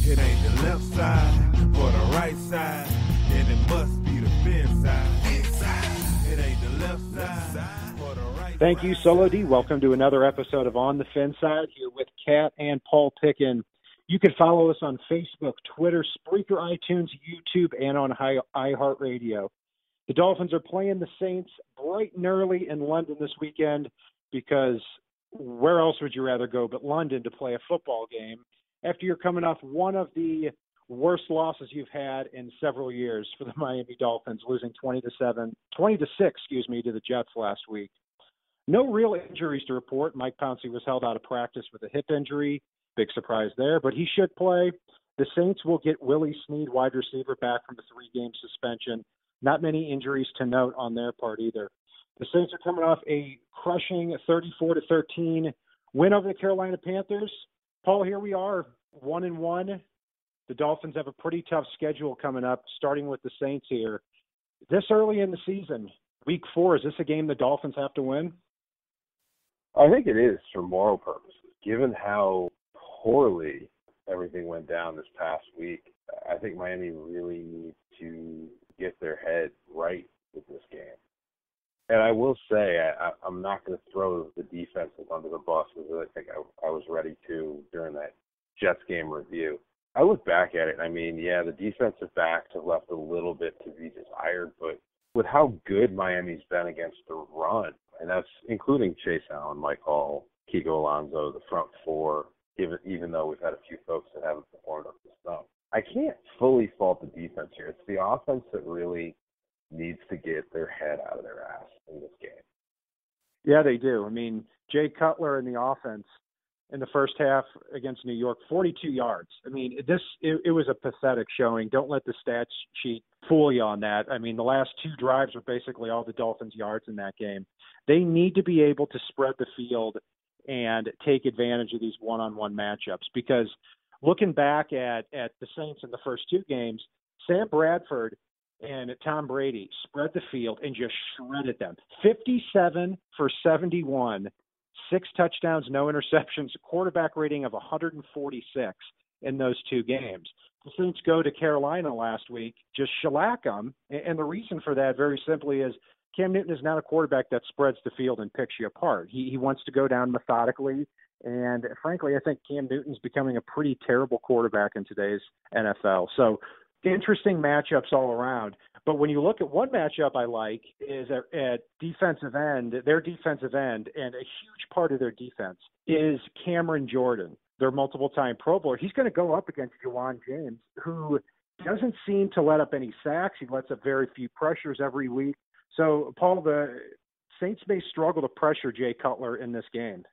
It ain't the left side or the right side, then it must be the fin side. It ain't the left side or the right side. Thank you, Solo D. Welcome to another episode of On the Fin Side here with Kat and Paul Pickin. You can follow us on Facebook, Twitter, Spreaker, iTunes, YouTube, and on iHeartRadio. The Dolphins are playing the Saints bright and early in London this weekend because where else would you rather go but London to play a football game after you're coming off one of the worst losses you've had in several years for the Miami Dolphins, losing 20-6, to the Jets last week. No real injuries to report. Mike Pouncey was held out of practice with a hip injury. Big surprise there, but he should play. The Saints will get Willie Snead, wide receiver, back from a 3-game suspension. Not many injuries to note on their part either. The Saints are coming off a crushing 34-13 win over the Carolina Panthers. Paul, here we are, 1-1. The Dolphins have a pretty tough schedule coming up, starting with the Saints here. This early in the season, week 4, is this a game the Dolphins have to win? I think it is for moral purposes. Given how poorly everything went down this past week, I think Miami really needs to get their head right with this game. And I will say, I'm not going to throw the defenses under the bus as I think I was ready to during that Jets game review. I look back at it, I mean, yeah, the defensive backs have left a little bit to be desired, but with how good Miami's been against the run, and that's including Chase Allen, Mike Hall, Kiko Alonso, the front four, even though we've had a few folks that haven't performed up to snuff. I can't fully fault the defense here. It's the offense that really needs to get their head out of their ass in this game. Yeah, they do. I mean, Jay Cutler in the offense in the first half against New York, 42 yards. I mean, it was a pathetic showing. Don't let the stats sheet fool you on that. I mean, the last 2 drives were basically all the Dolphins' yards in that game. They need to be able to spread the field and take advantage of these one-on-one matchups because looking back at the Saints in the first 2 games, Sam Bradford and Tom Brady spread the field and just shredded them. 57 for 71, 6 touchdowns, no interceptions, a quarterback rating of 146 in those 2 games. The Saints go to Carolina last week, just shellac them, and the reason for that very simply is Cam Newton is not a quarterback that spreads the field and picks you apart. He wants to go down methodically, and frankly, I think Cam Newton's becoming a pretty terrible quarterback in today's NFL. So interesting matchups all around. But when you look at one matchup I like is at defensive end, their defensive end, and a huge part of their defense is Cameron Jordan, their multiple-time Pro Bowler. He's going to go up against Juwan James, who doesn't seem to let up any sacks. He lets up very few pressures every week. So, Paul, the Saints may struggle to pressure Jay Cutler in this game.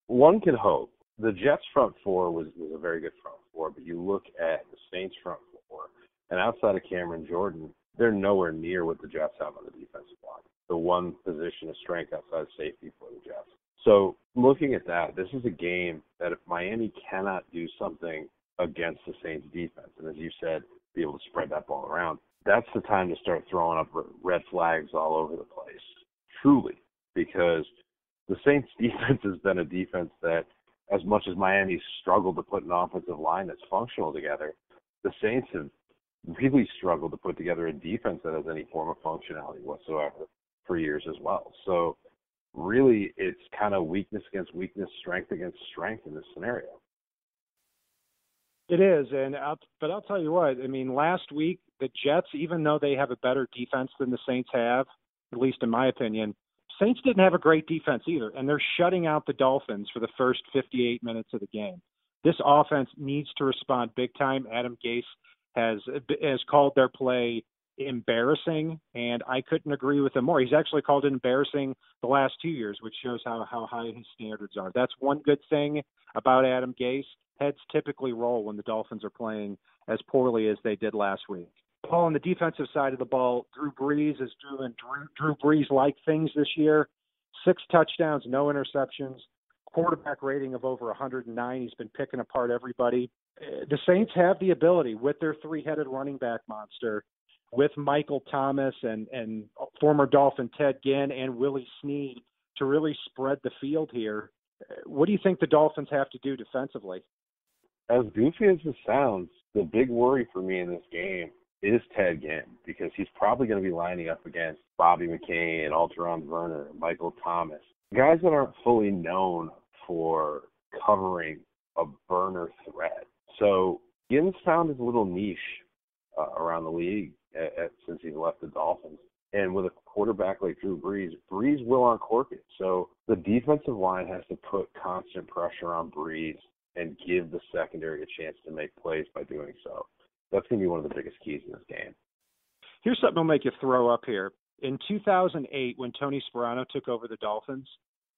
One can hope. The Jets front four was a very good front four, but you look at the Saints front four, and outside of Cameron Jordan, they're nowhere near what the Jets have on the defensive line. The one position of strength outside safety for the Jets. So looking at that, this is a game that if Miami cannot do something against the Saints defense, and as you said, be able to spread that ball around, that's the time to start throwing up red flags all over the place, truly, because the Saints defense has been a defense that, as much as Miami's struggled to put an offensive line that's functional together, the Saints have really struggled to put together a defense that has any form of functionality whatsoever for years as well. So really it's kind of weakness against weakness, strength against strength in this scenario. It is, but I'll tell you what, I mean, last week, the Jets, even though they have a better defense than the Saints have, at least in my opinion, Saints didn't have a great defense either, and they're shutting out the Dolphins for the first 58 minutes of the game. This offense needs to respond big time. Adam Gase has called their play embarrassing, and I couldn't agree with him more. He's actually called it embarrassing the last 2 years, which shows how high his standards are. That's one good thing about Adam Gase. Heads typically roll when the Dolphins are playing as poorly as they did last week. Paul, on the defensive side of the ball, Drew Brees is doing Drew Brees-like things this year. 6 touchdowns, no interceptions, quarterback rating of over 109. He's been picking apart everybody. The Saints have the ability, with their 3-headed running back monster, with Michael Thomas and former Dolphin Ted Ginn and Willie Snead, to really spread the field here. What do you think the Dolphins have to do defensively? As goofy as this sounds, the big worry for me in this game is Ted Ginn, because he's probably going to be lining up against Bobby McCain, Alteron Werner, Michael Thomas, guys that aren't fully known for covering a burner threat. So Ginn's found his little niche around the league since he's left the Dolphins. And with a quarterback like Drew Brees, Brees will uncork it. So the defensive line has to put constant pressure on Brees and give the secondary a chance to make plays by doing so. That's going to be one of the biggest keys in this game. Here's something that'll make you throw up here. In 2008, when Tony Sparano took over the Dolphins,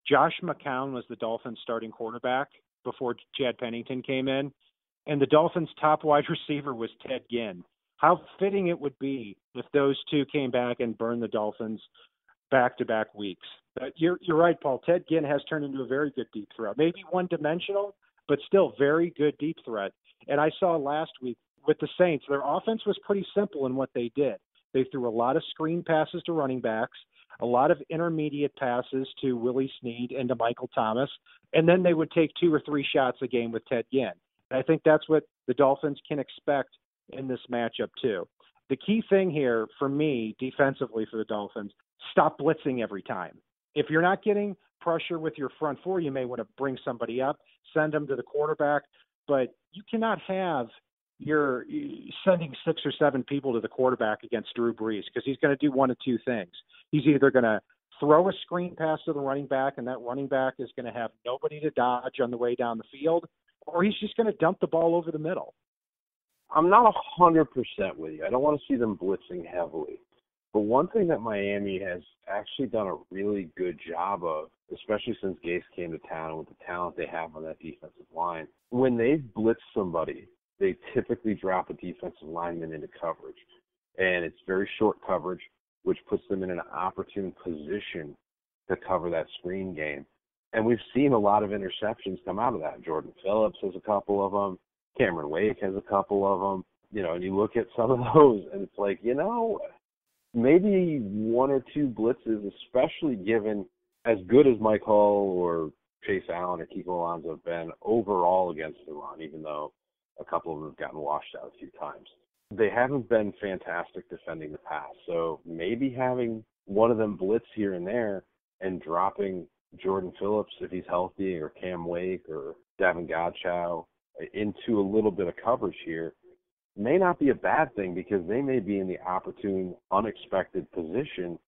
Josh McCown was the Dolphins' starting quarterback before Chad Pennington came in, and the Dolphins' top wide receiver was Ted Ginn. How fitting it would be if those two came back and burned the Dolphins back-to-back weeks. You're right, Paul. Ted Ginn has turned into a very good deep threat. Maybe one-dimensional, but still very good deep threat. And I saw last week with the Saints, their offense was pretty simple in what they did. They threw a lot of screen passes to running backs, a lot of intermediate passes to Willie Snead and to Michael Thomas, and then they would take 2 or 3 shots a game with Ted Ginn. And I think that's what the Dolphins can expect in this matchup too. The key thing here for me defensively for the Dolphins, stop blitzing every time. If you're not getting pressure with your front four, you may want to bring somebody up, send them to the quarterback, but you cannot have you're sending 6 or 7 people to the quarterback against Drew Brees, because he's going to do one of two things. He's either going to throw a screen pass to the running back, and that running back is going to have nobody to dodge on the way down the field, or he's just going to dump the ball over the middle. I'm not 100% with you. I don't want to see them blitzing heavily. But one thing that Miami has actually done a really good job of, especially since Gase came to town with the talent they have on that defensive line, when they've blitzed somebody, they typically drop a defensive lineman into coverage. And it's very short coverage, which puts them in an opportune position to cover that screen game. And we've seen a lot of interceptions come out of that. Jordan Phillips has a couple of them. Cameron Wake has a couple of them. And you look at some of those, and it's like, maybe 1 or 2 blitzes, especially given as good as Mike Hull or Chase Allen or Kiko Alonso have been overall against the run, even though a couple of them have gotten washed out a few times. They haven't been fantastic defending the pass. So maybe having one of them blitz here and there and dropping Jordan Phillips, if he's healthy, or Cam Wake or Davin Godchow into a little bit of coverage here may not be a bad thing, because they may be in the opportune, unexpected position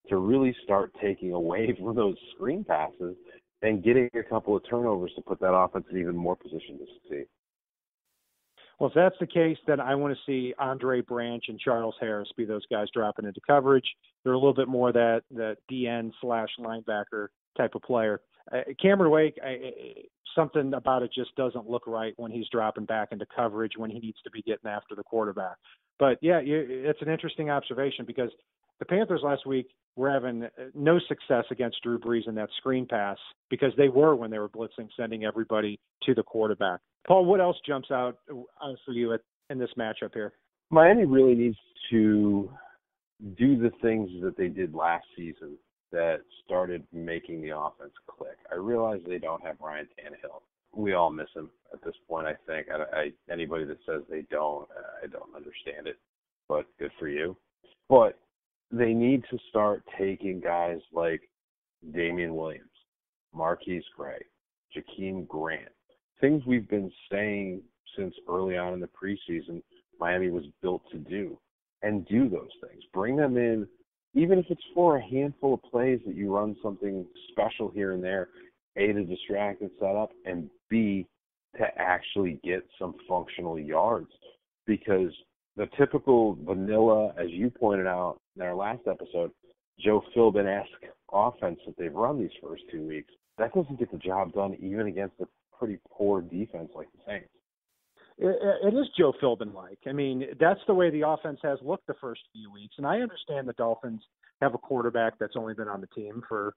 to really start taking away from those screen passes and getting a couple of turnovers to put that offense in even more position to succeed. Well, if that's the case, then I want to see Andre Branch and Charles Harris be those guys dropping into coverage. They're a little bit more that DN/linebacker type of player. Cameron Wake, something about it just doesn't look right when he's dropping back into coverage when he needs to be getting after the quarterback. But, yeah, it's an interesting observation, because the Panthers last week were having no success against Drew Brees in that screen pass, because they were, when they were blitzing, sending everybody to the quarterback. Paul, what else jumps out for you in this matchup here? Miami really needs to do the things that they did last season that started making the offense click. I realize they don't have Ryan Tannehill. We all miss him at this point, I think. Anybody that says they don't, I don't understand it, but good for you. But they need to start taking guys like Damian Williams, Marquise Gray, Jakeem Grant, things we've been saying since early on in the preseason Miami was built to do, and do those things. Bring them in, even if it's for a handful of plays that you run something special here and there, A, to distract and set up, and B, to actually get some functional yards. Because the typical vanilla, as you pointed out in our last episode, Joe Philbin-esque offense that they've run these first 2 weeks, that doesn't get the job done even against a pretty poor defense like the Saints. It is Joe Philbin-like. I mean, that's the way the offense has looked the first few weeks. And I understand the Dolphins have a quarterback that's only been on the team for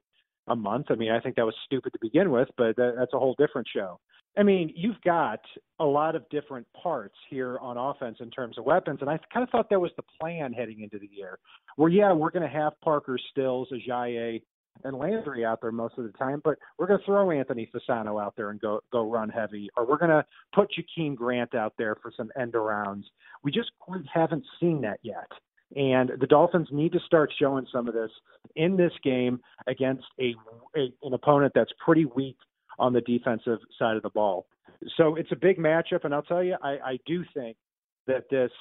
a month. I mean, I think that was stupid to begin with, but that's a whole different show. I mean, you've got a lot of different parts here on offense in terms of weapons, and I kind of thought that was the plan heading into the year, where, yeah, we're going to have Parker Stills, Ajayi, and Landry out there most of the time, but we're going to throw Anthony Fasano out there and go run heavy, or we're going to put Jakeem Grant out there for some end arounds. We just quite haven't seen that yet. And the Dolphins need to start showing some of this in this game against an opponent that's pretty weak on the defensive side of the ball. So it's a big matchup, and I'll tell you, I do think that this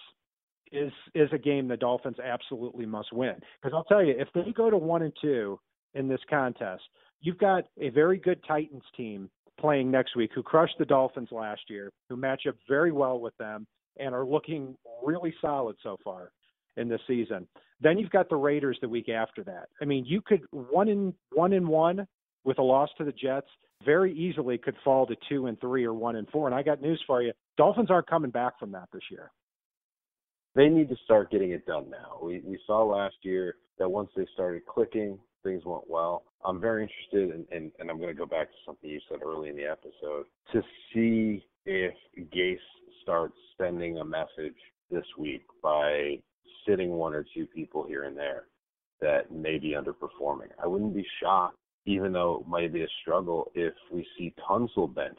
is a game the Dolphins absolutely must win. Because I'll tell you, if they go to 1-2 in this contest, you've got a very good Titans team playing next week who crushed the Dolphins last year, who match up very well with them and are looking really solid so far in this season. Then you've got the Raiders the week after that. I mean, you could 1-1 with a loss to the Jets very easily could fall to 2-3 or 1-4. And I got news for you. Dolphins aren't coming back from that this year. They need to start getting it done now. We saw last year that once they started clicking, things went well. I'm very interested, and I'm going to go back to something you said early in the episode, to see if Gase starts sending a message this week by sitting one or two people here and there that may be underperforming. I wouldn't be shocked, even though it might be a struggle, if we see Tunsil benched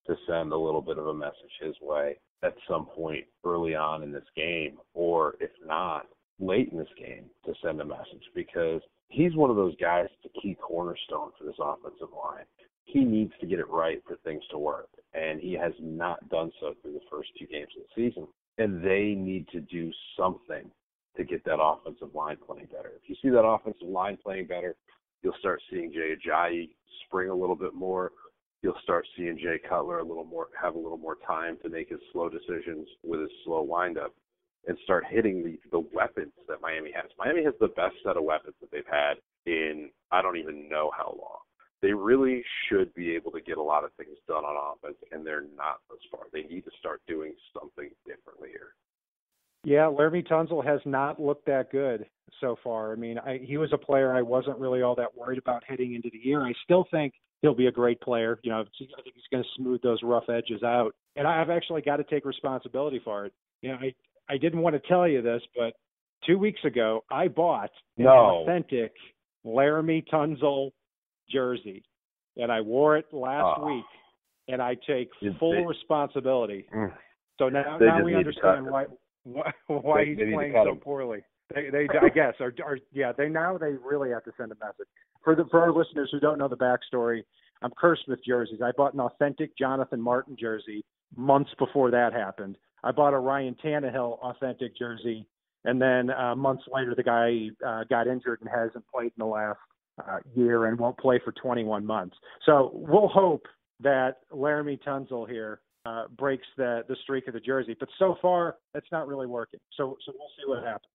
to send a little bit of a message his way at some point early on in this game, or if not, late in this game to send a message, because he's one of those guys, the key cornerstone for this offensive line. He needs to get it right for things to work, and he has not done so through the first two games of the season. And they need to do something to get that offensive line playing better. If you see that offensive line playing better, you'll start seeing Jay Ajayi spring a little bit more. You'll start seeing Jay Cutler have a little more time to make his slow decisions with his slow windup and start hitting the weapons that Miami has. Miami has the best set of weapons that they've had in I don't even know how long. They really should be able to get a lot of things done on offense, and they're not thus far. They need to start doing something differently here. Yeah, Laramie Tunsil has not looked that good so far. I mean, he was a player I wasn't really all that worried about heading into the year. I still think he'll be a great player. You know, I think he's going to smooth those rough edges out. And I've actually got to take responsibility for it. You know, I didn't want to tell you this, but 2 weeks ago, I bought an authentic Laramie Tunsil jersey, and I wore it last week, and I take full responsibility. So now we understand why he's playing so poorly. They I guess, they really have to send a message. For our listeners who don't know the backstory, I'm cursed with jerseys. I bought an authentic Jonathan Martin jersey months before that happened. I bought a Ryan Tannehill authentic jersey, and then months later the guy got injured and hasn't played in the last year and won't play for 21 months. So we'll hope that Laramie Tunsil here breaks the streak of the jersey. But so far, that's not really working. So we'll see what happens.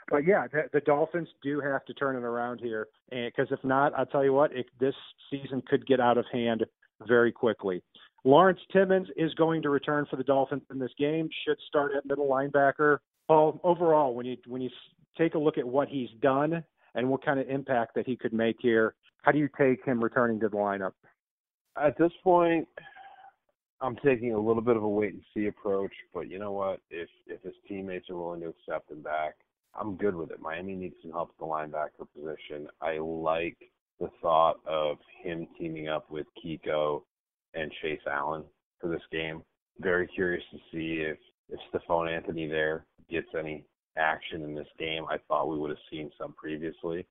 But, yeah, the Dolphins do have to turn it around here, because if not, I'll tell you what, this season could get out of hand very quickly. Lawrence Timmons is going to return for the Dolphins in this game, should start at middle linebacker. Paul, overall, when you take a look at what he's done and what kind of impact that he could make here, how do you take him returning to the lineup? At this point, I'm taking a little bit of a wait-and-see approach, but you know what? If his teammates are willing to accept him back, I'm good with it. Miami needs some help at the linebacker position. I like the thought of him teaming up with Kiko and Chase Allen for this game. Very curious to see if Stephon Anthony there gets any action in this game. I thought we would have seen some previously,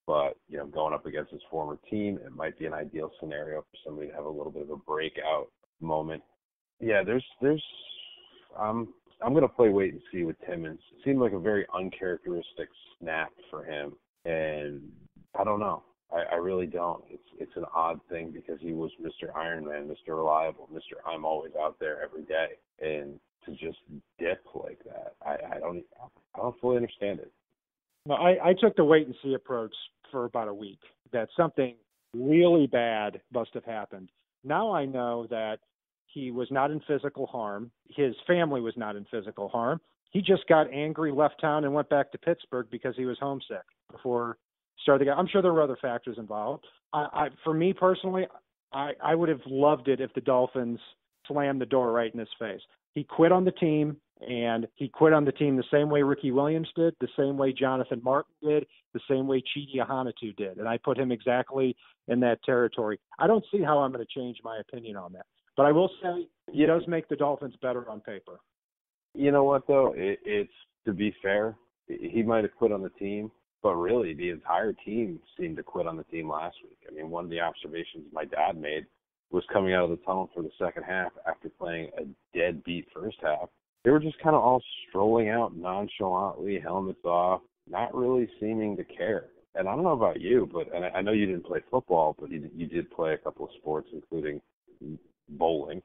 but going up against his former team, it might be an ideal scenario for somebody to have a little bit of a breakout moment. Yeah, I'm going to play wait and see with Timmons. It seemed like a very uncharacteristic snap for him, and I don't know. I really don't. It's an odd thing because he was Mr. Ironman, Mr. Reliable, Mr. I'm always out there every day, and to just dip like that, I don't fully understand it. Well, I took the wait and see approach for about a week. That something really bad must have happened. Now I know that he was not in physical harm. His family was not in physical harm. He just got angry, left town, and went back to Pittsburgh because he was homesick before starting. I'm sure there were other factors involved. For me personally, I would have loved it if the Dolphins slammed the door right in his face. He quit on the team And he quit on the team the same way Ricky Williams did, the same way Jonathan Martin did, the same way Chidi Ahanatu did. And I put him exactly in that territory. I don't see how I'm going to change my opinion on that. But I will say he does make the Dolphins better on paper. You know what, though? It's, to be fair, he might have quit on the team, but really the entire team seemed to quit on the team last week. I mean, one of the observations my dad made was coming out of the tunnel for the second half after playing a deadbeat first half. They were just kind of all strolling out nonchalantly, helmets off, not really seeming to care. And I don't know about you, but and I know you didn't play football, but you did play a couple of sports, including bowling.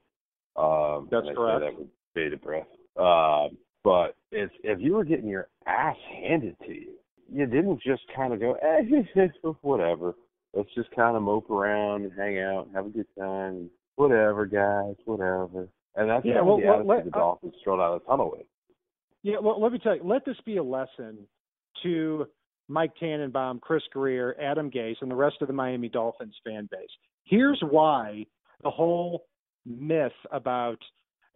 That's correct. That with bated breath. But if you were getting your ass handed to you, you didn't just kind of go, whatever. Let's just kind of mope around and hang out and have a good time. Whatever, guys, whatever. And that's the attitude the Dolphins strolled out of the tunnel with. Yeah, well, let me tell you, let this be a lesson to Mike Tannenbaum, Chris Greer, Adam Gase, and the rest of the Miami Dolphins fan base. Here's why the whole myth about,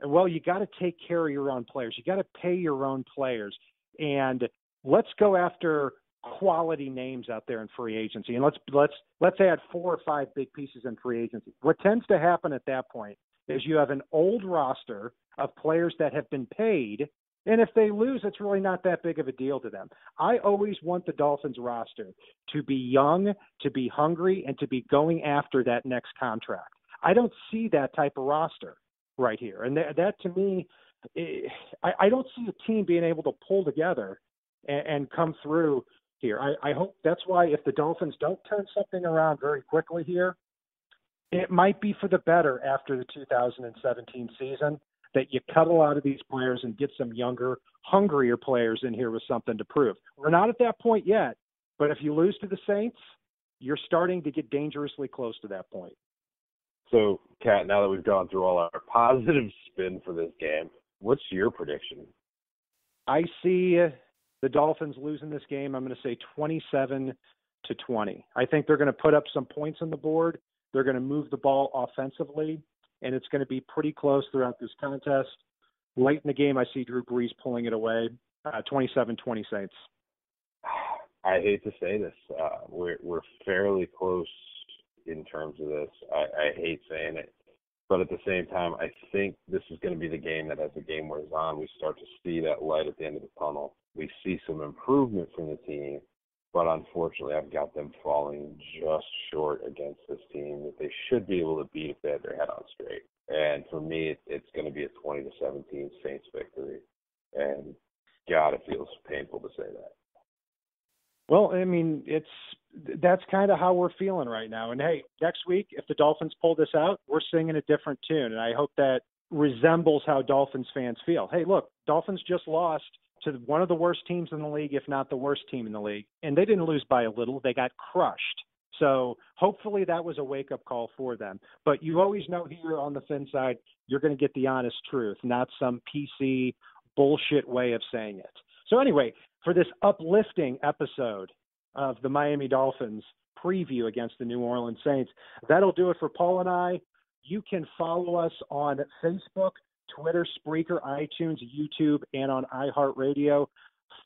well, you got to take care of your own players. You got to pay your own players. And let's go after quality names out there in free agency. And let's add 4 or 5 big pieces in free agency. What tends to happen at that point is you have an old roster of players that have been paid, and if they lose, it's really not that big of a deal to them. I always want the Dolphins roster to be young, to be hungry, and to be going after that next contract. I don't see that type of roster right here. And that to me, I don't see a team being able to pull together and come through here. I hope that's why if the Dolphins don't turn something around very quickly here, it might be for the better after the 2017 season that you cut a lot of these players and get some younger, hungrier players in here with something to prove. We're not at that point yet, but if you lose to the Saints, you're starting to get dangerously close to that point. So, Kat, now that we've gone through all our positive spin for this game, what's your prediction? I see the Dolphins losing this game. I'm going to say 27-20. I think they're going to put up some points on the board. They're going to move the ball offensively, and it's going to be pretty close throughout this contest. Late in the game, I see Drew Brees pulling it away, 27-20 Saints. I hate to say this. We're fairly close in terms of this. I hate saying it. But at the same time, I think this is going to be the game that as the game wears on, we start to see that light at the end of the tunnel. We see some improvement from the team, but unfortunately I've got them falling just short against this team that they should be able to beat if they had their head on straight. And for me, it's going to be a 20-17 Saints victory. And God, it feels painful to say that. Well, I mean, that's kind of how we're feeling right now. And hey, next week, if the Dolphins pull this out, we're singing a different tune. And I hope that resembles how Dolphins fans feel. Hey, look, Dolphins just lost to one of the worst teams in the league, if not the worst team in the league. And they didn't lose by a little. They got crushed. So hopefully that was a wake-up call for them. But you always know here on the Fin side, you're going to get the honest truth, not some PC bullshit way of saying it. So anyway, for this uplifting episode of the Miami Dolphins preview against the New Orleans Saints, that'll do it for Paul and I. You can follow us on Facebook, Twitter, Spreaker, iTunes, YouTube, and on iHeartRadio.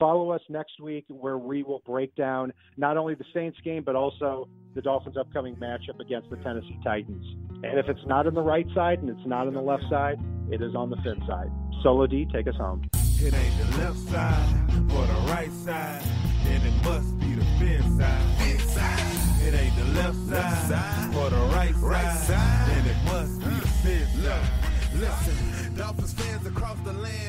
Follow us next week where we will break down not only the Saints game, but also the Dolphins' upcoming matchup against the Tennessee Titans. And if it's not on the right side and it's not on the left side, it is on the Fin side. Solo D, take us home. It ain't the left side or the right side, then it must be the Fin side. It ain't the left side or the right side, then it must be the Fin side. Listen, Dolphins fans across the land.